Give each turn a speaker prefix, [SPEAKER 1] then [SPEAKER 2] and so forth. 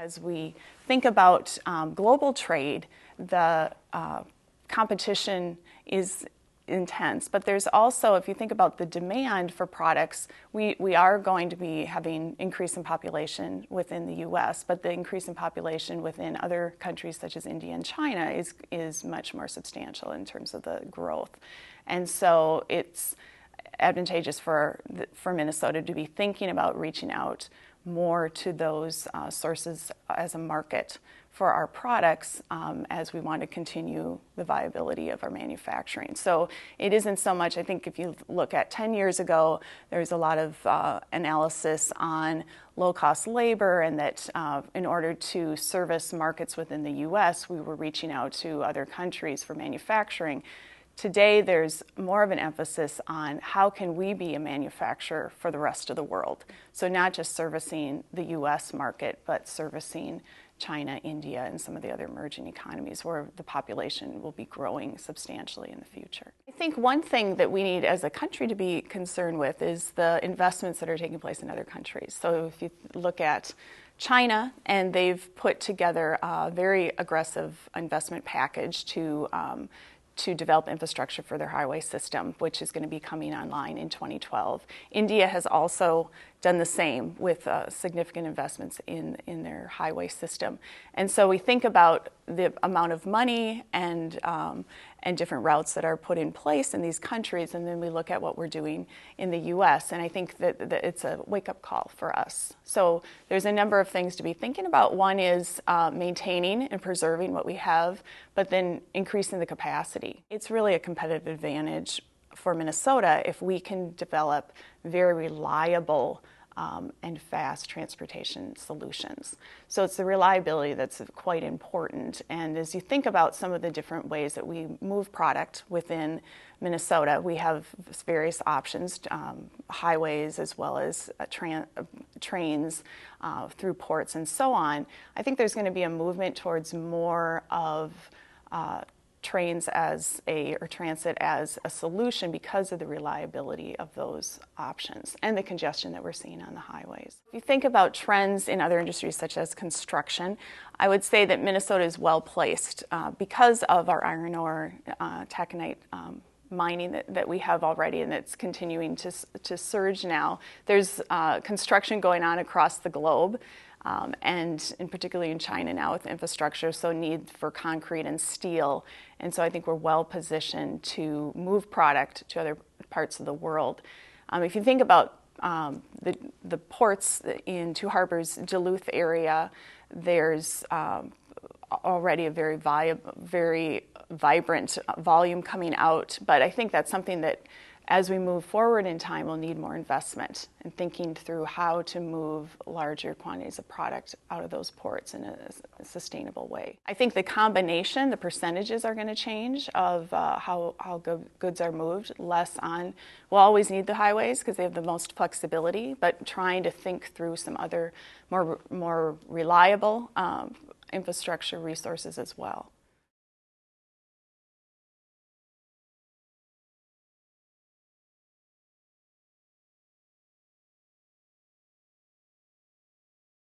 [SPEAKER 1] As we think about global trade, the competition is intense, but there's also, if you think about the demand for products, we are going to be having increase in population within the U.S., but the increase in population within other countries such as India and China is much more substantial in terms of the growth. And so it's advantageous for Minnesota to be thinking about reaching out more to those sources as a market for our products as we want to continue the viability of our manufacturing. So it isn't so much, I think if you look at 10 years ago, there's a lot of analysis on low-cost labor, and that in order to service markets within the U.S., we were reaching out to other countries for manufacturing. Today, there's more of an emphasis on how can we be a manufacturer for the rest of the world. So not just servicing the U.S. market, but servicing China, India, and some of the other emerging economies where the population will be growing substantially in the future. I think one thing that we need as a country to be concerned with is the investments that are taking place in other countries. So if you look at China, and they've put together a very aggressive investment package to develop infrastructure for their highway system, which is going to be coming online in 2012. India has also done the same with significant investments in their highway system. And so we think about the amount of money and different routes that are put in place in these countries, and then we look at what we're doing in the U.S., and I think that it's a wake-up call for us. So there's a number of things to be thinking about. One is maintaining and preserving what we have, but then increasing the capacity. It's really a competitive advantage for Minnesota if we can develop very reliable and fast transportation solutions. So it's the reliability that's quite important. And as you think about some of the different ways that we move product within Minnesota, we have various options, highways as well as trains through ports and so on. I think there's going to be a movement towards more of trains or transit as a solution because of the reliability of those options and the congestion that we're seeing on the highways. If you think about trends in other industries such as construction, I would say that Minnesota is well placed because of our iron ore taconite mining that we have already, and it's continuing to surge now. There's construction going on across the globe. And particularly in China now with infrastructure, so need for concrete and steel. And so I think we're well positioned to move product to other parts of the world. If you think about the ports in Two Harbors, Duluth area, there's already a very vibrant volume coming out. But I think that's something that as we move forward in time, we'll need more investment in thinking through how to move larger quantities of product out of those ports in a sustainable way. I think the combination, the percentages are going to change of how goods are moved, less on, we'll always need the highways because they have the most flexibility, but trying to think through some other more reliable infrastructure resources as well.